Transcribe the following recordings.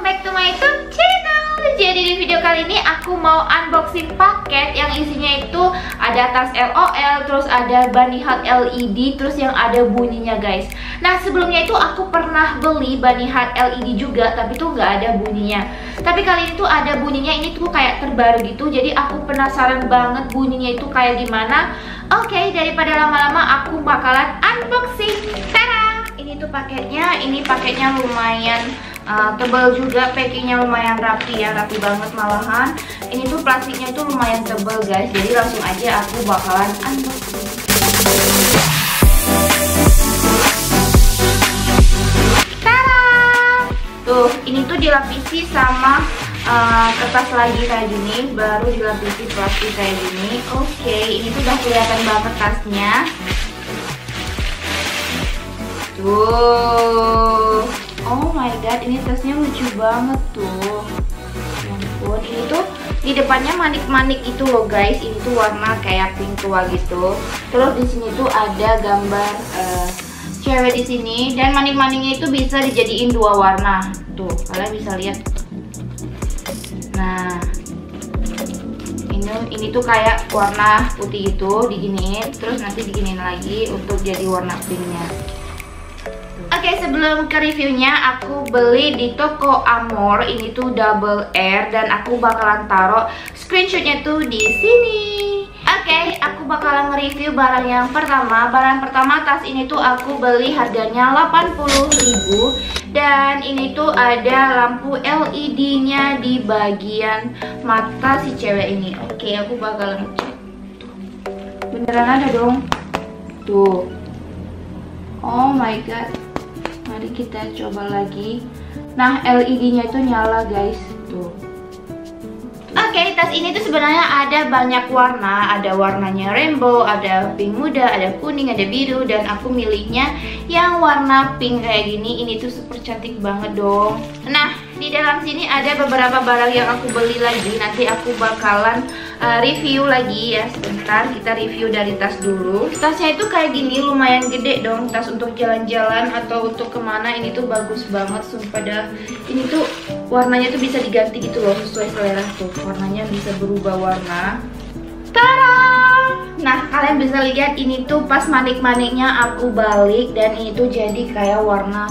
back to my YouTube channel. Jadi di video kali ini aku mau unboxing paket yang isinya itu ada tas LOL, terus ada bunny hut LED, terus yang ada bunyinya guys. Nah sebelumnya itu aku pernah beli bunny hut LED juga, tapi tuh nggak ada bunyinya. Tapi kali ini tuh ada bunyinya, ini tuh kayak terbaru gitu. Jadi aku penasaran banget bunyinya itu kayak gimana. Oke, daripada lama-lama aku bakalan unboxing. Tara! Ini tuh paketnya, ini paketnya lumayan tebal juga, packingnya lumayan rapi ya, rapi banget malahan. Ini tuh plastiknya tuh lumayan tebal guys, jadi langsung aja aku bakalan unboxing. Tada! Tuh, ini tuh dilapisi sama kertas lagi kayak gini, baru dilapisi plastik kayak gini. Oke, ini tuh udah kelihatan banget tasnya. Tuh, oh my god, ini tasnya lucu banget tuh. Ya ampun, ini tuh di depannya manik-manik itu loh guys. Ini tuh warna kayak pink tua gitu. Terus di sini tuh ada gambar cewek di sini, dan manik-maniknya itu bisa dijadiin dua warna. Tuh, kalian bisa lihat. Nah, ini tuh kayak warna putih gitu, diginiin, terus nanti diginiin lagi untuk jadi warna pinknya. Oke, sebelum ke reviewnya, aku beli di toko Amor. Ini tuh double R, dan aku bakalan taruh screenshotnya tuh di sini. Oke, aku bakalan nge-review barang yang pertama. Barang pertama, tas ini tuh aku beli harganya 80.000. Dan ini tuh ada lampu LED-nya di bagian mata si cewek ini. Oke, aku bakalan cek. Tuh. Beneran ada dong. Tuh. Oh my god. Mari kita coba lagi. Nah, LED-nya itu nyala guys. Tuh. Oke, tas ini tuh sebenarnya ada banyak warna. Ada warnanya rainbow, ada pink muda, ada kuning, ada biru. Dan aku milihnya yang warna pink kayak gini. Ini tuh super cantik banget dong. Nah, di dalam sini ada beberapa barang yang aku beli lagi. Nanti aku bakalan review lagi ya. Sebentar, kita review dari tas dulu. Tasnya itu kayak gini, lumayan gede dong. Tas untuk jalan-jalan atau untuk kemana, ini tuh bagus banget. Sumpah dah. Ini tuh warnanya tuh bisa diganti gitu loh, sesuai selera tuh. Warnanya bisa berubah warna. Tada! Nah, kalian bisa lihat ini tuh pas manik-maniknya aku balik, dan ini tuh jadi kayak warna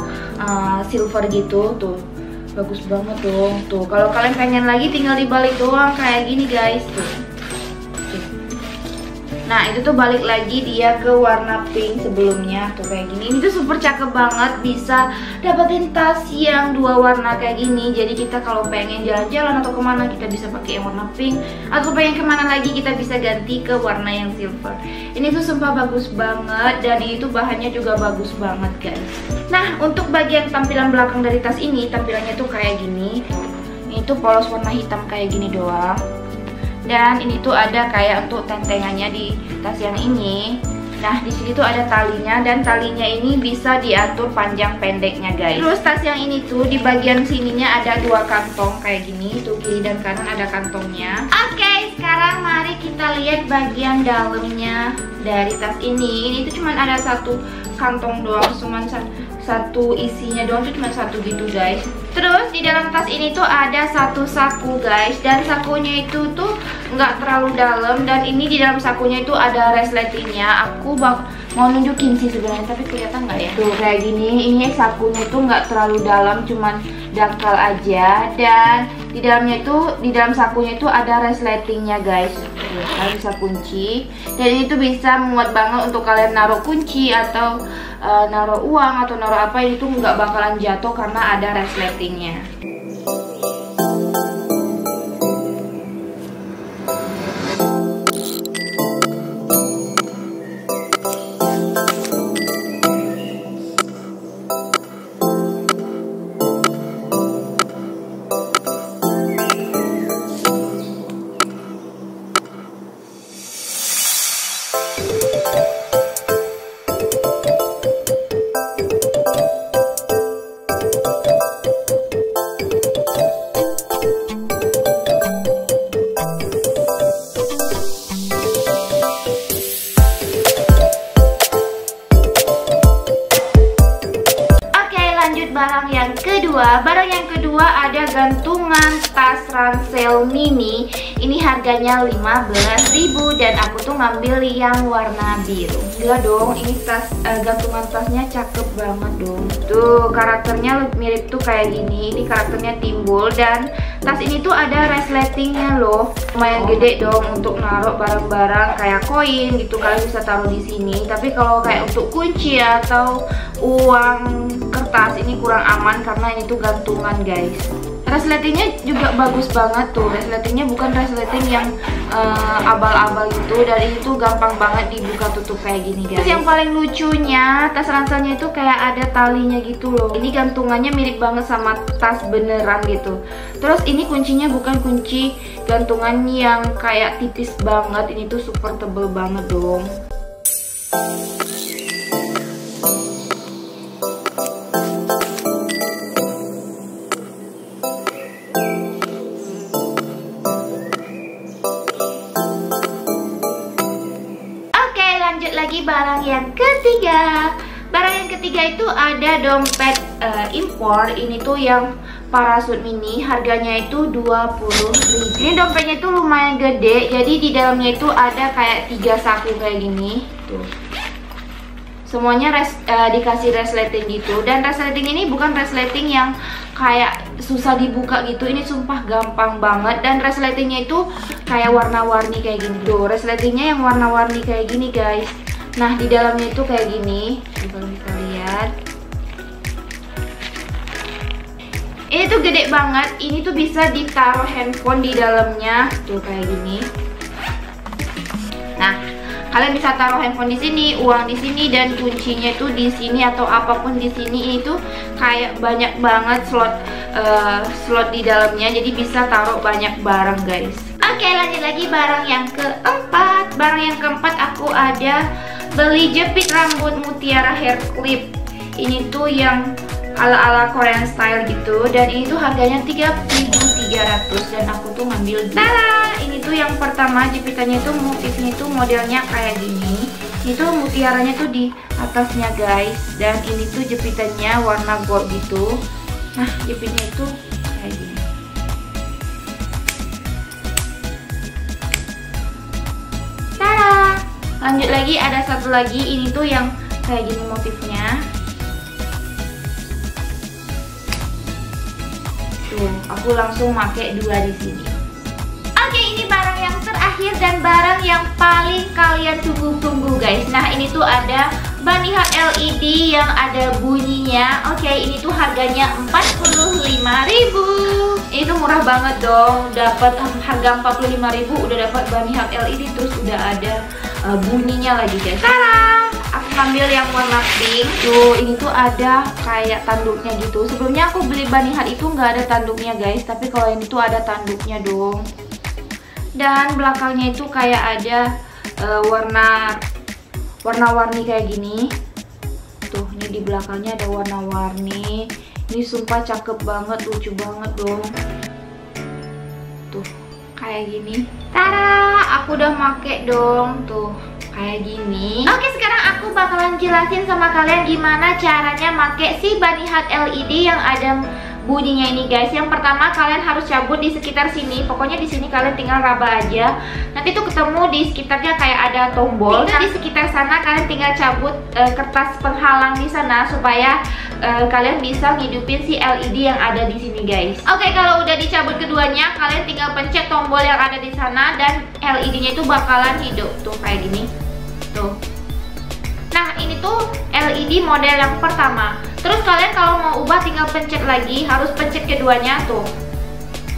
silver gitu tuh. Bagus banget dong. Tuh, kalau kalian pengen lagi tinggal dibalik doang kayak gini guys tuh. Nah, itu tuh balik lagi dia ke warna pink sebelumnya tuh kayak gini. Ini tuh super cakep banget, bisa dapetin tas yang dua warna kayak gini. Jadi kita kalau pengen jalan-jalan atau kemana, kita bisa pakai yang warna pink, atau pengen kemana lagi kita bisa ganti ke warna yang silver. Ini tuh sumpah bagus banget, dan ini tuh bahannya juga bagus banget guys. Nah, untuk bagian tampilan belakang dari tas ini, tampilannya tuh kayak gini. Ini tuh polos warna hitam kayak gini doang. Dan ini tuh ada kayak untuk tentengannya di tas yang ini. Nah, di sini tuh ada talinya, dan talinya ini bisa diatur panjang pendeknya guys. Terus tas yang ini tuh di bagian sininya ada dua kantong kayak gini. Tuh kiri dan kanan ada kantongnya. Oke, sekarang mari kita lihat bagian dalamnya dari tas ini. Ini tuh cuman ada satu kantong doang, cuman satu isinya doang, tuh cuma satu gitu guys. Terus di dalam tas ini tuh ada satu saku guys, dan sakunya itu tuh nggak terlalu dalam, dan ini di dalam sakunya itu ada resletingnya. Aku mau nunjukin sih sebenarnya, tapi kelihatan nggak ya? Tuh kayak gini, ini sakunya itu nggak terlalu dalam, cuman dangkal aja, dan di dalam sakunya itu ada resletingnya guys. Tuh, kalian bisa kunci, dan ini tuh bisa muat banget untuk kalian naruh kunci atau naruh uang atau naruh apa. Ini tuh nggak bakalan jatuh karena ada resletingnya. lanjut barang yang kedua. Barang yang kedua ada gantungan tas ransel mini. Ini harganya 15.000 dan aku tuh ngambil yang warna biru. Gila dong, ini tas gantungan tasnya cakep banget dong. Tuh karakternya mirip tuh kayak gini. Ini karakternya timbul dan tas ini tuh ada resletingnya loh. Lumayan gede dong untuk naruh barang-barang kayak koin gitu, kalian bisa taruh di sini. Tapi kalau kayak untuk kunci atau uang kertas ini kurang aman karena ini tuh gantungan guys. Resletingnya juga bagus banget tuh. Resletingnya bukan resleting yang abal-abal gitu, dan ini tuh gampang banget dibuka tutup kayak gini guys. Terus yang paling lucunya tas ranselnya itu kayak ada talinya gitu loh. Ini gantungannya mirip banget sama tas beneran gitu. Terus ini kuncinya bukan kunci gantungan yang kayak tipis banget, ini tuh super tebel banget dong. Barang yang ketiga. Barang yang ketiga itu ada dompet impor. Ini tuh yang parasut mini, harganya itu 20.000. Ini dompetnya itu lumayan gede, jadi di dalamnya itu ada kayak 3 saku kayak gini. Tuh. Semuanya dikasih resleting gitu, dan resleting ini bukan resleting yang kayak susah dibuka gitu. Ini sumpah gampang banget, dan resletingnya itu kayak warna-warni kayak gini. Tuh, resletingnya yang warna-warni kayak gini guys. Nah, di dalamnya itu kayak gini, kalau bisa lihat. Ini tuh gede banget. Ini tuh bisa ditaruh handphone di dalamnya, tuh kayak gini. Nah, kalian bisa taruh handphone di sini, uang di sini, dan kuncinya itu di sini atau apapun di sini. Ini tuh kayak banyak banget slot di dalamnya, jadi bisa taruh banyak barang guys. Oke, lanjut lagi barang yang keempat. Barang yang keempat aku ada beli jepit rambut mutiara hair clip. Ini tuh yang ala-ala Korean style gitu, dan ini tuh harganya 3.300 dan aku tuh ngambil. Tada! Ini tuh yang pertama, jepitannya tuh motifnya tuh modelnya kayak gini. Ini tuh mutiaranya tuh di atasnya guys, dan ini tuh jepitannya warna gold gitu. Nah, jepitnya itu kayak gini. Lanjut lagi, ada satu lagi, ini tuh yang kayak gini motifnya. Tuh, aku langsung pakai 2 di sini. Oke, ini barang yang terakhir dan barang yang paling kalian tunggu-tunggu guys. Nah, ini tuh ada bunny hut LED yang ada bunyinya. Oke, ini tuh harganya 45.000. Ini tuh murah banget dong. Dapat harga 45.000 udah dapat bunny hut LED, terus udah ada bunyinya lagi guys. Tada! Aku ambil yang warna pink. Tuh, ini tuh ada kayak tanduknya gitu. Sebelumnya aku beli bunny hut itu nggak ada tanduknya guys, tapi kalau ini tuh ada tanduknya dong. Dan belakangnya itu kayak ada warna-warni kayak gini. Tuh, ini di belakangnya ada warna-warni. Ini sumpah cakep banget, lucu banget dong. Tuh, kayak gini. Tada, aku udah make dong. Tuh, kayak gini. Oke, sekarang aku bakalan jelasin sama kalian gimana caranya make si bunny hut LED yang ada bunyinya ini guys. Yang pertama, kalian harus cabut di sekitar sini. Pokoknya di sini kalian tinggal raba aja. Nanti tuh ketemu di sekitarnya kayak ada tombol. Nah, di sekitar sana kalian tinggal cabut kertas penghalang di sana supaya kalian bisa ngidupin si LED yang ada di sini guys. Oke, kalau udah dicabut keduanya, kalian tinggal pencet tombol yang ada di sana dan LED-nya itu bakalan hidup. Tuh kayak gini. Tuh. Nah, ini tuh LED model yang pertama. Terus kalian kalau mau ubah tinggal pencet lagi, harus pencet keduanya tuh.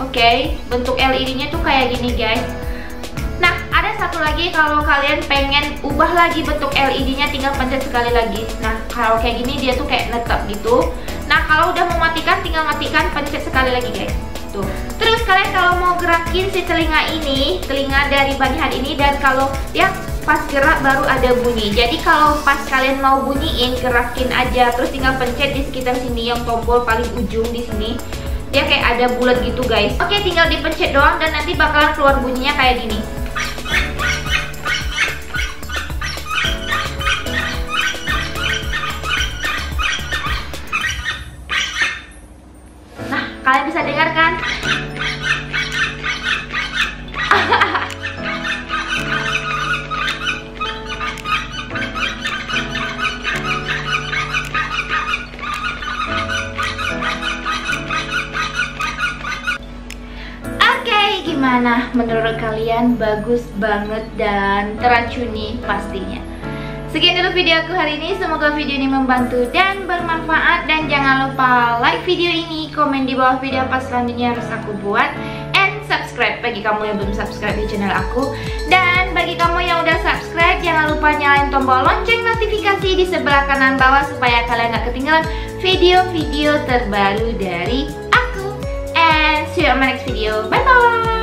Oke, bentuk LED-nya tuh kayak gini guys. Nah, ada satu lagi, kalau kalian pengen ubah lagi bentuk LED-nya tinggal pencet sekali lagi. Nah, kalau kayak gini dia tuh kayak netep gitu. Nah, kalau udah mau matikan tinggal matikan, pencet sekali lagi guys. Tuh. Terus kalian kalau mau gerakin si telinga ini, telinga dari bunny hut ini, dan kalau dia pas gerak baru ada bunyi. Jadi kalau pas kalian mau bunyiin, gerakin aja, terus tinggal pencet di sekitar sini yang tombol paling ujung di sini. Dia kayak ada bulat gitu guys. Oke, tinggal dipencet doang dan nanti bakalan keluar bunyinya kayak gini. Kalian bisa dengar kan? Gimana menurut kalian? Bagus banget dan teracuni pastinya. Sekian dulu video aku hari ini. Semoga video ini membantu dan bermanfaat. Dan jangan lupa like video ini, komen di bawah video apa selanjutnya harus aku buat, and subscribe bagi kamu yang belum subscribe di channel aku. Dan bagi kamu yang udah subscribe, jangan lupa nyalain tombol lonceng notifikasi di sebelah kanan bawah supaya kalian gak ketinggalan video-video terbaru dari aku. And see you on my next video. Bye bye.